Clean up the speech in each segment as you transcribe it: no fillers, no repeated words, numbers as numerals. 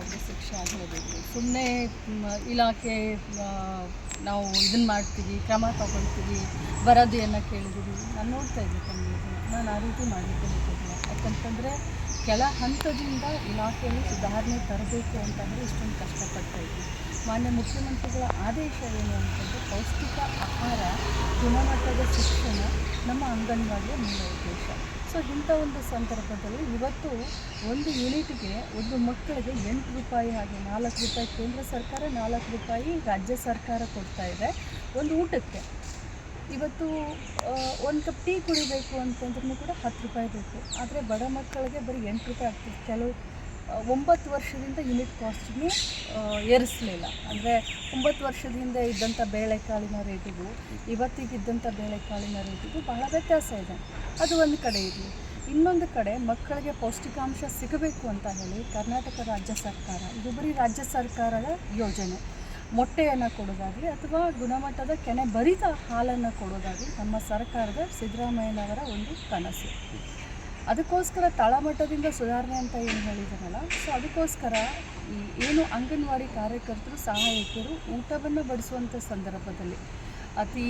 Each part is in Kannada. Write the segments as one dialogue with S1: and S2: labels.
S1: ಅವ್ರಿಗೆ ಶಿಕ್ಷೆ ಆಗಲೇಬೇಕು. ಸುಮ್ಮನೆ ಇಲಾಖೆ ನಾವು ಇದನ್ನು ಮಾಡ್ತೀವಿ, ಕ್ರಮ ತಗೊಳ್ತೀವಿ, ವರದಿಯನ್ನು ಕೇಳಿದ್ದೀವಿ. ನಾನು ನೋಡ್ತಾ ಇದ್ದೆ ನಾನು ಆ ರೀತಿ ಮಾಡಲಿಕ್ಕೆ ಹೋಗೋದಿಲ್ಲ. ಯಾಕಂತಂದರೆ ಕೆಲ ಹಂತದಿಂದ ಇಲಾಖೆಯಲ್ಲಿ ಸುಧಾರಣೆ ತರಬೇಕು ಅಂತಂದರೆ ಇಷ್ಟೊಂದು ಕಷ್ಟಪಡ್ತಾ ಇದ್ವಿ. ಮಾನ್ಯ ಮುಖ್ಯಮಂತ್ರಿಗಳ ಆದೇಶ ಏನು ಅಂತಂದರೆ ಪೌಷ್ಟಿಕ ಆಹಾರ, ಗುಣಮಟ್ಟದ ಶಿಕ್ಷಣ ನಮ್ಮ ಅಂಗನವಾಡಿಯ ಮೂಲ ಉದ್ದೇಶ. ಸೊ ಇಂಥ ಒಂದು ಸಂದರ್ಭದಲ್ಲಿ ಇವತ್ತು ಒಂದು ಯೂನಿಟ್ಗೆ ಒಂದು ಮಕ್ಕಳಿಗೆ 8 ರೂಪಾಯಿ, ಹಾಗೆ 4 ರೂಪಾಯಿ ಕೇಂದ್ರ ಸರ್ಕಾರ, 4 ರೂಪಾಯಿ ರಾಜ್ಯ ಸರ್ಕಾರ ಕೊಡ್ತಾ ಇದೆ ಒಂದು ಊಟಕ್ಕೆ. ಇವತ್ತು ಒಂದು ಕಪ್ ಟೀ ಕುಡಿಬೇಕು ಅಂತಂದ್ರೂ ಕೂಡ 10 ರೂಪಾಯಿ ಬೇಕು. ಆದರೆ ಬಡ ಮಕ್ಕಳಿಗೆ ಬರೀ 8 ರೂಪಾಯಿ ಆಗ್ತದೆ. ಕೆಲವು 9 ವರ್ಷದಿಂದ ಯೂನಿಟ್ ಕಾಸ್ಟ್ನೇ ಏರಿಸಲಿಲ್ಲ. ಅಂದರೆ 9 ವರ್ಷದ ಹಿಂದೆ ಇದ್ದಂಥ ಬೇಳೆಕಾಳಿನ ರೇಟಿಗೂ ಇವತ್ತಿಗಿದ್ದಂಥ ಬೇಳೆಕಾಳಿನ ರೇಟಿಗೂ ಬಹಳ ವ್ಯತ್ಯಾಸ ಇದೆ. ಅದು ಒಂದು ಕಡೆ ಇರಲಿ. ಇನ್ನೊಂದು ಕಡೆ ಮಕ್ಕಳಿಗೆ ಪೌಷ್ಟಿಕಾಂಶ ಸಿಗಬೇಕು ಅಂತ ಹೇಳಿ ಕರ್ನಾಟಕ ರಾಜ್ಯ ಸರ್ಕಾರ, ಇದು ಬರೀ ರಾಜ್ಯ ಸರ್ಕಾರದ ಯೋಜನೆ, ಮೊಟ್ಟೆಯನ್ನು ಕೊಡೋದಾಗಲಿ ಅಥವಾ ಗುಣಮಟ್ಟದ ಕೆನೆ ಭರಿತ ಹಾಲನ್ನು ಕೊಡೋದಾಗಲಿ ನಮ್ಮ ಸರ್ಕಾರದ ಸಿದ್ದರಾಮಯ್ಯನವರ ಒಂದು ಕನಸು. ಅದಕ್ಕೋಸ್ಕರ ತಳಮಟ್ಟದಿಂದ ಸುಧಾರಣೆ ಅಂತ ಏನು ಹೇಳಿದ್ದಾನಲ್ಲ, ಸೊ ಅದಕ್ಕೋಸ್ಕರ ಏನು ಅಂಗನವಾಡಿ ಕಾರ್ಯಕರ್ತರು, ಸಹಾಯಕರು ಊಟವನ್ನು ಬಡಿಸುವಂಥ ಸಂದರ್ಭದಲ್ಲಿ ಅತಿ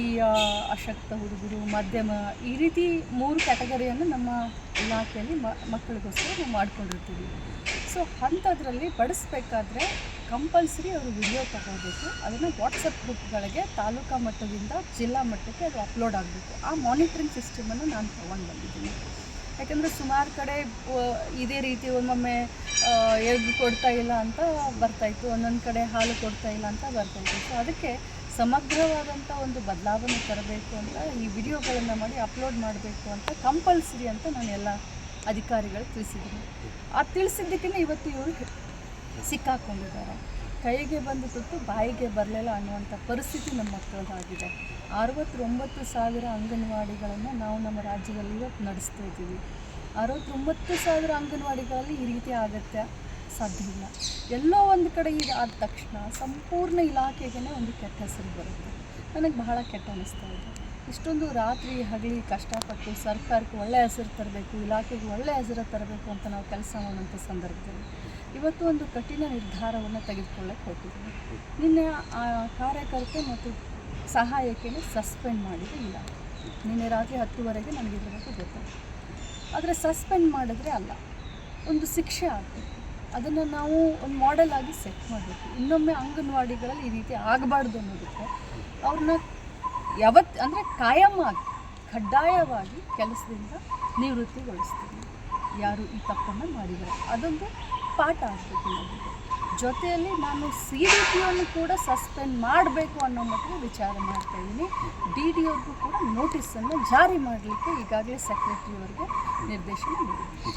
S1: ಅಶಕ್ತ ಹುಡುಗರು, ಮಧ್ಯಮ, ಈ ರೀತಿ 3 ಕ್ಯಾಟಗರಿಯನ್ನು ನಮ್ಮ ಇಲಾಖೆಯಲ್ಲಿ ಮಕ್ಕಳಿಗೋಸ್ಕರ ನಾವು ಮಾಡ್ಕೊಂಡಿರ್ತೀವಿ. ಸೊ ಅಂಥದ್ರಲ್ಲಿ ಬಡಿಸ್ಬೇಕಾದ್ರೆ ಕಂಪಲ್ಸರಿ ಅವರು ವಿಡಿಯೋ ತಗೋಬೇಕು. ಅದನ್ನು ವಾಟ್ಸಪ್ ಗ್ರೂಪ್ಗಳಿಗೆ ತಾಲೂಕಾ ಮಟ್ಟದಿಂದ ಜಿಲ್ಲಾ ಮಟ್ಟಕ್ಕೆ ಅದು ಅಪ್ಲೋಡ್ ಆಗಬೇಕು. ಆ ಮಾನಿಟ್ರಿಂಗ್ ಸಿಸ್ಟಮನ್ನು ನಾನು ತೊಗೊಂಡು ಬಂದಿದ್ದೀನಿ. ಯಾಕಂದರೆ ಸುಮಾರು ಕಡೆ ಇದೇ ರೀತಿ ಒಮ್ಮೊಮ್ಮೆ ಎಗ್ ಕೊಡ್ತಾ ಇಲ್ಲ ಅಂತ ಬರ್ತಾಯಿತ್ತು, ಒಂದೊಂದು ಕಡೆ ಹಾಲು ಕೊಡ್ತಾ ಇಲ್ಲ ಅಂತ ಬರ್ತಾಯಿತ್ತು. ಸೊ ಅದಕ್ಕೆ ಸಮಗ್ರವಾದಂಥ ಒಂದು ಬದಲಾವಣೆ ತರಬೇಕು ಅಂತ ಈ ವಿಡಿಯೋಗಳನ್ನು ಮಾಡಿ ಅಪ್ಲೋಡ್ ಮಾಡಬೇಕು ಅಂತ ಕಂಪಲ್ಸರಿ ಅಂತ ನಾನು ಎಲ್ಲ ಅಧಿಕಾರಿಗಳು ತಿಳಿಸಿದ್ದೀನಿ. ಆ ತಿಳಿಸಿದ್ದಕ್ಕೇ ಇವತ್ತು ಇವರು ಸಿಕ್ಕಾಕೊಂಡಿದ್ದಾರೆ. ಕೈಗೆ ಬಂದು ತುತ್ತು ಬಾಯಿಗೆ ಬರಲಿಲ್ಲ ಅನ್ನುವಂಥ ಪರಿಸ್ಥಿತಿ ನಮ್ಮ ಮಕ್ಕಳದಾಗಿದೆ. 69,000 ಅಂಗನವಾಡಿಗಳನ್ನು ನಾವು ನಮ್ಮ ರಾಜ್ಯದಲ್ಲಿ ಇವತ್ತು ನಡೆಸ್ತಾ ಇದ್ದೀವಿ. 69,000 ಅಂಗನವಾಡಿಗಳಲ್ಲಿ ಈ ರೀತಿ ಆಗತ್ತೆ ಸಾಧ್ಯ ಇಲ್ಲ. ಎಲ್ಲೋ ಒಂದು ಕಡೆ ಇದು ಆದ ತಕ್ಷಣ ಸಂಪೂರ್ಣ ಇಲಾಖೆಗೇ ಒಂದು ಕೆಟ್ಟ ಹೆಸರು ಬರುತ್ತೆ. ನನಗೆ ಬಹಳ ಕೆಟ್ಟ ಅನ್ನಿಸ್ತಾ ಇದೆ. ಇಷ್ಟೊಂದು ರಾತ್ರಿ ಹಗಲಿ ಕಷ್ಟಪಟ್ಟು ಸರ್ಕಾರಕ್ಕೆ ಒಳ್ಳೆಯ ಹೆಸರು ತರಬೇಕು, ಇಲಾಖೆಗೆ ಒಳ್ಳೆಯ ಹೆಸರು ತರಬೇಕು ಅಂತ ನಾವು ಕೆಲಸ ಮಾಡುವಂಥ ಸಂದರ್ಭದಲ್ಲಿ ಇವತ್ತು ಒಂದು ಕಠಿಣ ನಿರ್ಧಾರವನ್ನು ತೆಗೆದುಕೊಳ್ಳಕ್ಕೆ ಹೊರಟಿದ್ದೀವಿ. ನಿನ್ನೆ ಆ ಕಾರ್ಯಕರ್ತೆ ಮತ್ತು ಸಹಾಯಕಿಯನ್ನು ಸಸ್ಪೆಂಡ್ ಮಾಡಿದೆ ಇಲ್ಲ. ನಿನ್ನೆ ರಾತ್ರಿ 10:00ವರೆಗೆ ನನಗೆ ಇದ್ರ ಬಗ್ಗೆ ಗೊತ್ತಾಯಿತು. ಆದರೆ ಸಸ್ಪೆಂಡ್ ಮಾಡಿದ್ರೆ ಅಲ್ಲ, ಒಂದು ಶಿಕ್ಷೆ ಆಗಬೇಕು. ಅದನ್ನು ನಾವು ಒಂದು ಮಾಡೆಲ್ ಆಗಿ ಸೆಟ್ ಮಾಡಬೇಕು. ಇನ್ನೊಮ್ಮೆ ಅಂಗನವಾಡಿಗಳಲ್ಲಿ ಈ ರೀತಿ ಆಗಬಾರ್ದು ಅನ್ನೋದಕ್ಕೆ ಅವ್ರನ್ನ ಅಂದರೆ ಕಾಯಮಾಗಿ ಕಡ್ಡಾಯವಾಗಿ ಕೆಲಸದಿಂದ ನಿವೃತ್ತಿಗೊಳಿಸ್ತೀವಿ. ಯಾರು ಈ ತಪ್ಪನ್ನು ಮಾಡಿದ್ದಾರೆ ಅದೊಂದು ಪಾಠ ಆಗಬೇಕು ನಮಗೆ. ಜೊತೆಯಲ್ಲಿ ನಾನು CDPO ಕೂಡ ಸಸ್ಪೆಂಡ್ ಮಾಡಬೇಕು ಅನ್ನೋ ಮಟ್ಟಿಗೆ ವಿಚಾರ ಮಾಡ್ತಾಯಿದ್ದೀನಿ. DDOಗೂ ಕೂಡ ನೋಟಿಸನ್ನು ಜಾರಿ ಮಾಡಲಿಕ್ಕೆ ಈಗಾಗಲೇ ಸೆಕ್ರೆಟರಿಯವರಿಗೆ ನಿರ್ದೇಶನ ನೀಡಿದ್ದೀನಿ.